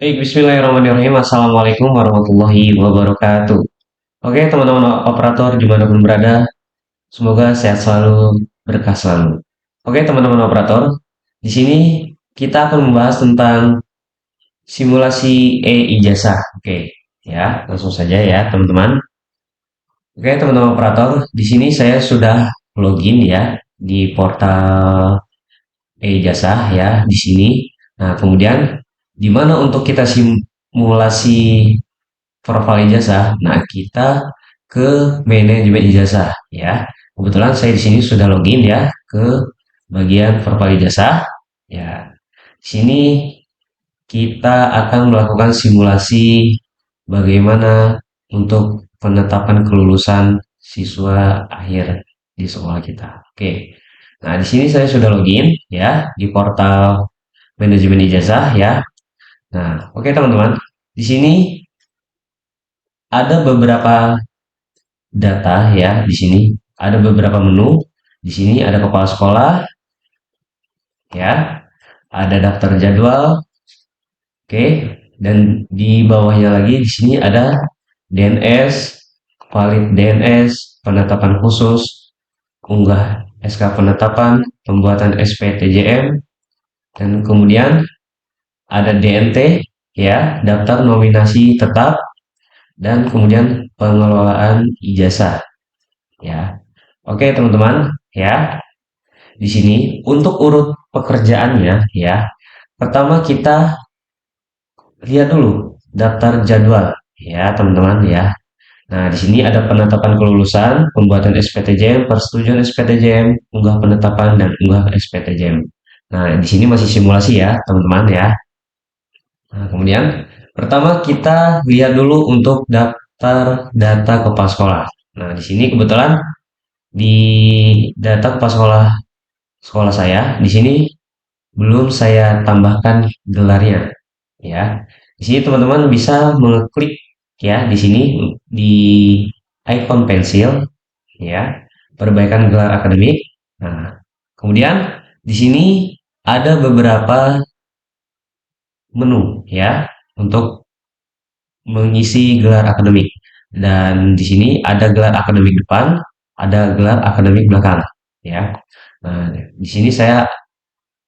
Baik, bismillahirrahmanirrahim. Assalamualaikum warahmatullahi wabarakatuh. Oke, teman-teman operator dimanapun berada, semoga sehat selalu, berkah selalu. Oke, teman-teman operator, di sini kita akan membahas tentang simulasi e-ijazah. Oke, ya, langsung saja ya, teman-teman. Oke, teman-teman operator, di sini saya sudah login ya di portal e-ijazah ya di sini. Nah, kemudian di mana untuk kita simulasi profil ijazah. Nah, kita ke manajemen ijazah ya. Kebetulan saya di sini sudah login ya ke bagian profil ijazah. Ya, di sini kita akan melakukan simulasi bagaimana untuk penetapan kelulusan siswa akhir di sekolah kita. Oke. Nah, di sini saya sudah login ya di portal manajemen ijazah ya. Nah, oke teman-teman. Di sini ada beberapa data ya di sini. Ada beberapa menu. Di sini ada kepala sekolah ya, ada daftar jadwal, oke. Dan di bawahnya lagi di sini ada DNS, valid DNS, penetapan khusus, unggah SK penetapan, pembuatan SPTJM, dan kemudian ada DNT ya, daftar nominasi tetap, dan kemudian pengelolaan ijazah ya. Oke teman-teman ya. Di sini untuk urut pekerjaannya ya. Pertama kita lihat dulu daftar jadwal ya teman-teman ya. Nah, di sini ada penetapan kelulusan, pembuatan SPTJM, persetujuan SPTJM, unggah penetapan dan unggah SPTJM. Nah, di sini masih simulasi ya, teman-teman ya. Nah, kemudian pertama kita lihat dulu untuk daftar data kepala sekolah. Nah, di sini kebetulan di data kepala sekolah saya di sini belum saya tambahkan gelarnya ya. Di sini teman-teman bisa mengklik ya di sini di icon pensil ya, perbaikan gelar akademik. Nah, kemudian di sini ada beberapa menu ya untuk mengisi gelar akademik. Dan di sini ada gelar akademik depan, ada gelar akademik belakang ya. Nah, di sini saya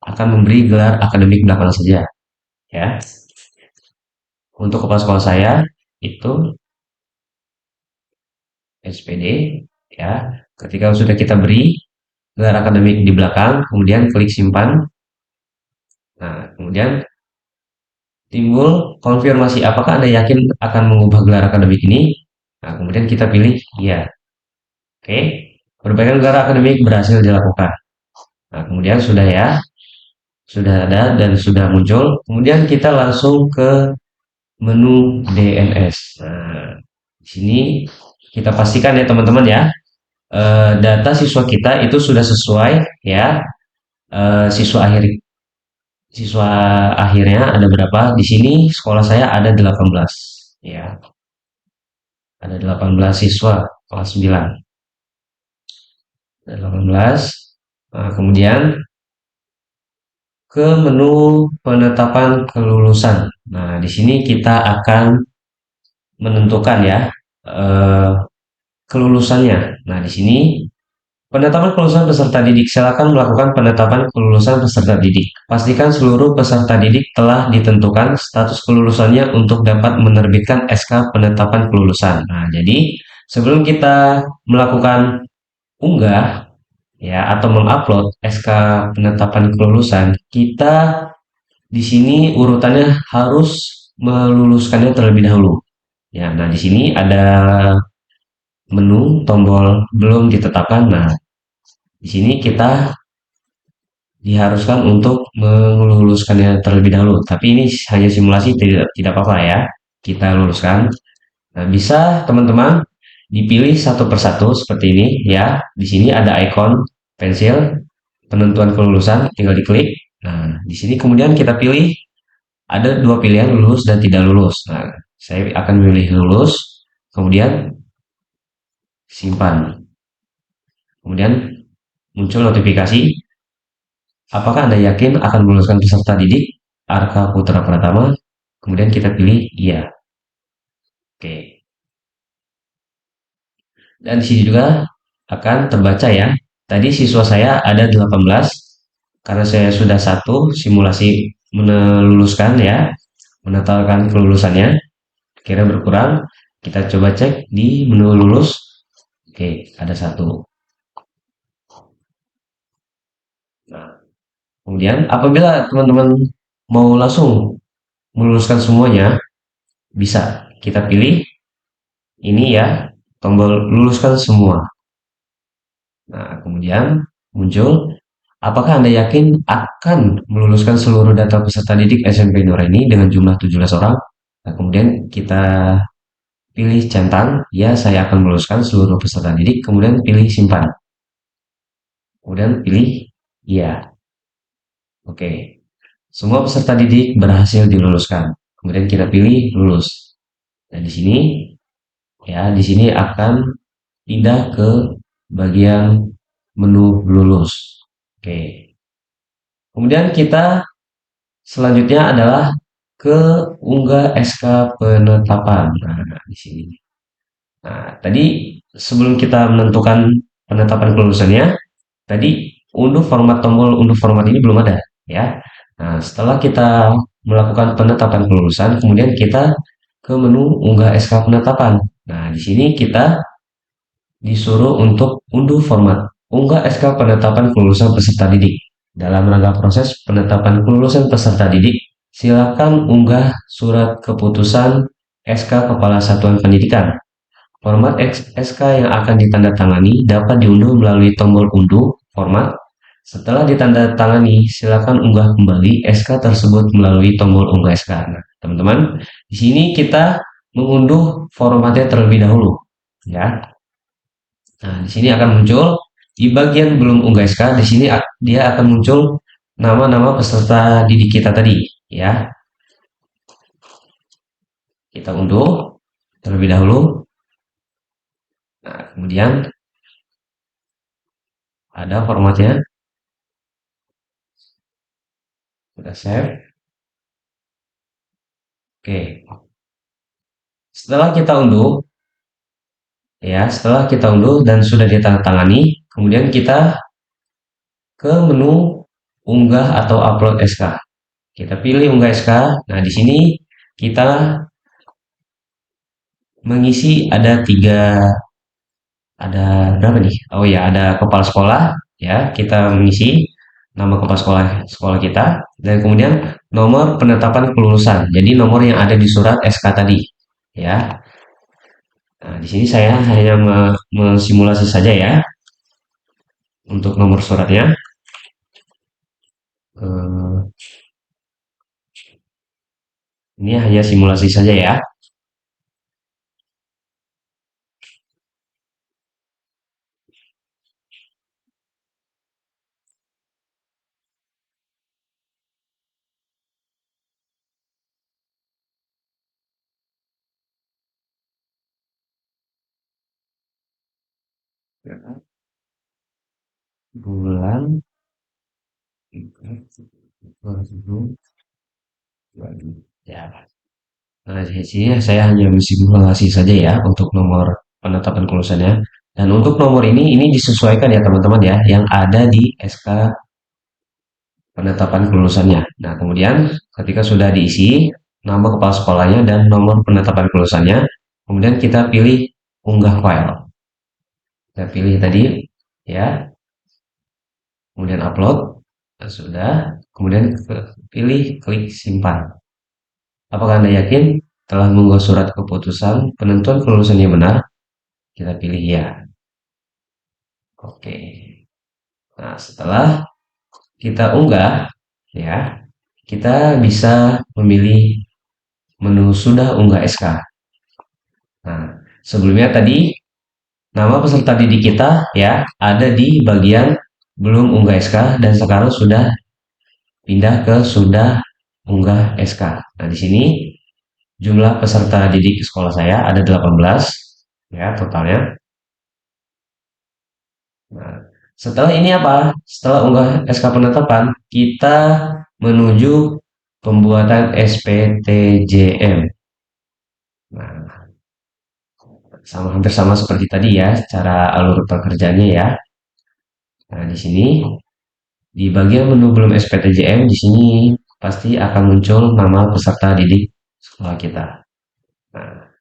akan memberi gelar akademik belakang saja ya. Untuk kepala sekolah saya itu SPD ya. Ketika sudah kita beri gelar akademik di belakang, kemudian klik simpan. Nah, kemudian timbul konfirmasi apakah Anda yakin akan mengubah gelar akademik ini. Nah, kemudian kita pilih iya. Oke, perbaikan gelar akademik berhasil dilakukan. Nah, kemudian sudah ya, sudah ada dan sudah muncul. Kemudian kita langsung ke menu DNS. Nah, di sini kita pastikan ya teman-teman ya, data siswa kita itu sudah sesuai ya. Siswa akhir siswa akhirnya ada berapa? Di sini sekolah saya ada 18 ya. Ada 18 siswa kelas 9. Ada 18. Nah, kemudian ke menu penetapan kelulusan. Nah, di sini kita akan menentukan ya eh, kelulusannya. Nah, di sini penetapan kelulusan peserta didik. Silakan melakukan penetapan kelulusan peserta didik. Pastikan seluruh peserta didik telah ditentukan status kelulusannya untuk dapat menerbitkan SK penetapan kelulusan. Nah, jadi sebelum kita melakukan unggah ya atau mengupload SK penetapan kelulusan, kita di sini urutannya harus meluluskannya terlebih dahulu. Ya, nah di sini ada menu tombol belum ditetapkan. Nah, di sini kita diharuskan untuk meluluskannya terlebih dahulu. Tapi ini hanya simulasi, tidak apa-apa ya. Kita luluskan. Nah, bisa teman-teman dipilih satu persatu seperti ini ya. Di sini ada ikon pensil penentuan kelulusan, tinggal diklik. Nah, di sini kemudian kita pilih ada dua pilihan lulus dan tidak lulus. Nah, saya akan memilih lulus, kemudian simpan. Kemudian muncul notifikasi, apakah Anda yakin akan meluluskan peserta didik Arka Putra Pratama? kemudian kita pilih iya. Oke. Dan di sini juga akan terbaca ya. Tadi siswa saya ada 18, karena saya sudah satu simulasi meluluskan ya, menetapkan kelulusannya, kira berkurang. Kita coba cek di menu lulus. Oke, ada satu. Nah, kemudian apabila teman-teman mau langsung meluluskan semuanya, bisa kita pilih ini ya, tombol luluskan semua. Nah, kemudian muncul, apakah Anda yakin akan meluluskan seluruh data peserta didik SMP Nuraini dengan jumlah 17 orang? Nah, kemudian kita pilih centang, ya saya akan meluluskan seluruh peserta didik, kemudian pilih simpan. Kemudian pilih iya. Oke. Semua peserta didik berhasil diluluskan. Kemudian kita pilih lulus. Dan di sini ya, di sini akan pindah ke bagian menu lulus. Oke. Kemudian kita selanjutnya adalah ke unggah SK penetapan. Nah, di sini. Nah, tadi sebelum kita menentukan penetapan kelulusannya, tadi tombol unduh format ini belum ada, ya. Nah, setelah kita melakukan penetapan kelulusan, kemudian kita ke menu unggah SK penetapan. Nah, di sini kita disuruh untuk unduh format, unggah SK penetapan kelulusan peserta didik. Dalam rangka proses penetapan kelulusan peserta didik, silakan unggah surat keputusan SK Kepala Satuan Pendidikan. Format SK yang akan ditandatangani dapat diunduh melalui tombol unduh format. Setelah ditandatangani, silakan unggah kembali SK tersebut melalui tombol unggah SK. Nah, teman-teman, di sini kita mengunduh formatnya terlebih dahulu, ya. Nah, di sini akan muncul di bagian belum unggah SK, di sini dia akan muncul nama-nama peserta didik kita tadi, ya. Kita unduh terlebih dahulu. Nah, kemudian ada formatnya, sudah save. Oke, setelah kita unduh dan sudah ditandatangani, kemudian kita ke menu unggah atau upload SK. Kita pilih unggah SK. Nah, di sini kita mengisi ada berapa nih? Oh ya, ada kepala sekolah, ya. Kita mengisi nama kepala sekolah kita, dan kemudian nomor penetapan kelulusan. Jadi nomor yang ada di surat SK tadi, ya. Nah, di sini saya hanya mensimulasi saja ya untuk nomor suratnya. Eh, Ini hanya simulasi saja ya. Bulan ya. Nah, di sini saya hanya mensimulasi saja ya untuk nomor penetapan kelulusannya. Dan untuk nomor ini disesuaikan ya teman-teman ya, yang ada di SK penetapan kelulusannya. Nah, kemudian ketika sudah diisi nama kepala sekolahnya dan nomor penetapan kelulusannya, kemudian kita pilih unggah file. Kita pilih tadi ya, kemudian upload. Nah, sudah, kemudian pilih klik simpan. Apakah Anda yakin telah mengunggah surat keputusan penentuan kelulusannya benar? Kita pilih ya. Oke. Nah, setelah kita unggah, ya, kita bisa memilih menu sudah unggah SK. Nah, sebelumnya tadi nama peserta didik kita ya ada di bagian belum unggah SK, dan sekarang sudah pindah ke sudah unggah SK. Nah, di sini jumlah peserta didik sekolah saya ada 18 ya totalnya. Nah, setelah ini apa? Setelah unggah SK penetapan, kita menuju pembuatan SPTJM. Nah, hampir sama seperti tadi ya, cara alur pekerjaannya ya. Nah, di sini di bagian menu belum SPTJM, di sini pasti akan muncul nama peserta didik sekolah kita. Nah,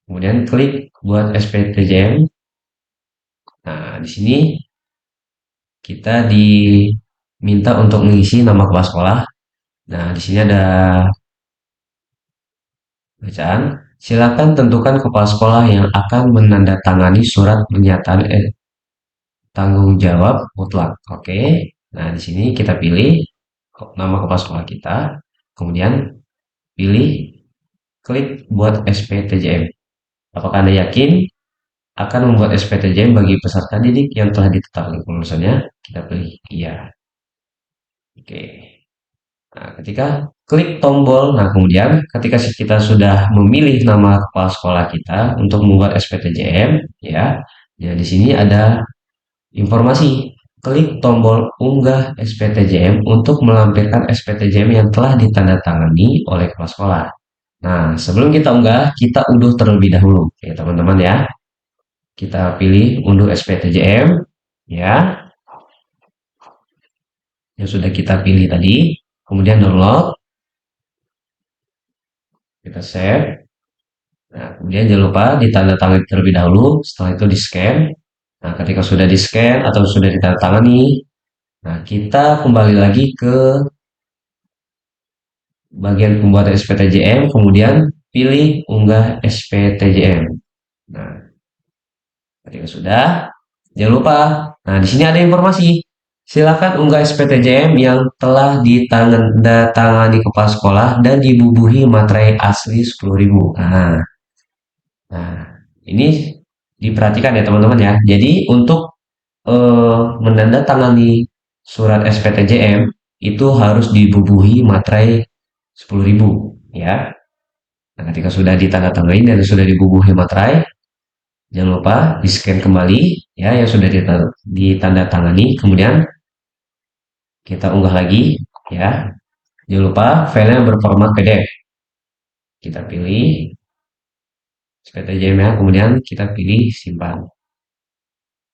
kemudian klik buat SPTJM. Nah, di sini kita diminta untuk mengisi nama kepala sekolah. Nah, di sini ada bacaan. Silakan tentukan kepala sekolah yang akan menandatangani surat pernyataan tanggung jawab mutlak. Oke. Nah, di sini kita pilih nama kepala sekolah kita. Kemudian pilih klik buat SPTJM. Apakah Anda yakin akan membuat SPTJM bagi peserta didik yang telah ditetapkan kelulusannya? Kita pilih iya. Oke. Nah, ketika klik tombol, nah kemudian ketika kita sudah memilih nama kepala sekolah kita untuk membuat SPTJM, ya, ya di sini ada informasi. Klik tombol unggah SPTJM untuk melampirkan SPTJM yang telah ditandatangani oleh kepala sekolah. Nah, sebelum kita unggah, kita unduh terlebih dahulu, ya teman-teman ya. Kita pilih unduh SPTJM, ya, yang sudah kita pilih tadi. Kemudian download, kita save. Nah, kemudian jangan lupa ditandatangani terlebih dahulu, setelah itu di-scan. Nah, ketika sudah di-scan atau sudah ditandatangani, nah kita kembali lagi ke bagian pembuatan SPTJM, kemudian pilih unggah SPTJM. Nah, ketika sudah, jangan lupa. Nah, di sini ada informasi. Silakan unggah SPTJM yang telah ditandatangani kepala sekolah dan dibubuhi materai asli 10.000. Nah, ini diperhatikan ya teman-teman ya. Jadi untuk menandatangani surat SPTJM itu harus dibubuhi materai 10.000 ya. Nah, ketika sudah ditandatangani dan sudah dibubuhi materai, jangan lupa di-scan kembali ya yang sudah ditandatangani, kemudian kita unggah lagi ya. Jangan lupa filenya berformat PDF. Kita pilih SPTJM-nya, kemudian kita pilih simpan.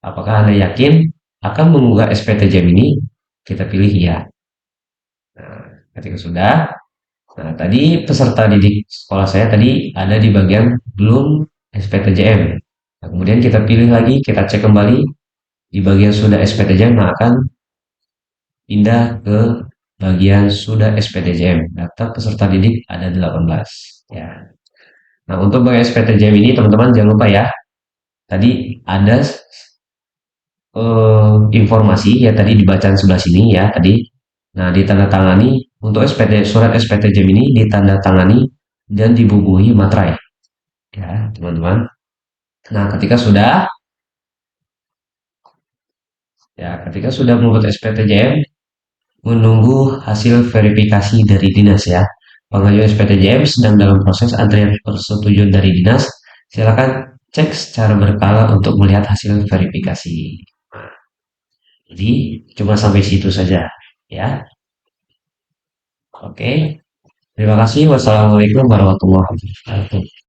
Apakah Anda yakin akan mengunggah SPTJM ini? Kita pilih ya. Nah, ketika sudah, nah tadi peserta didik sekolah saya tadi ada di bagian belum SPTJM. Nah, kemudian kita pilih lagi, kita cek kembali di bagian sudah SPTJM, nah akan pindah ke bagian sudah SPTJM. Daftar peserta didik ada 18 ya. Nah, untuk bagian SPTJM ini teman-teman jangan lupa ya. Tadi ada informasi ya tadi di bacaan sebelah sini ya tadi. Nah, ditandatangani untuk surat SPTJM ini ditandatangani dan dibubuhi materai. Ya, teman-teman. Nah, ketika sudah membuat SPTJM, menunggu hasil verifikasi dari dinas ya. Pengajuan SPTJM sedang dalam proses antrian persetujuan dari dinas. Silakan cek secara berkala untuk melihat hasil verifikasi. Jadi cuma sampai situ saja ya. Oke. Terima kasih. Wassalamualaikum warahmatullahi wabarakatuh.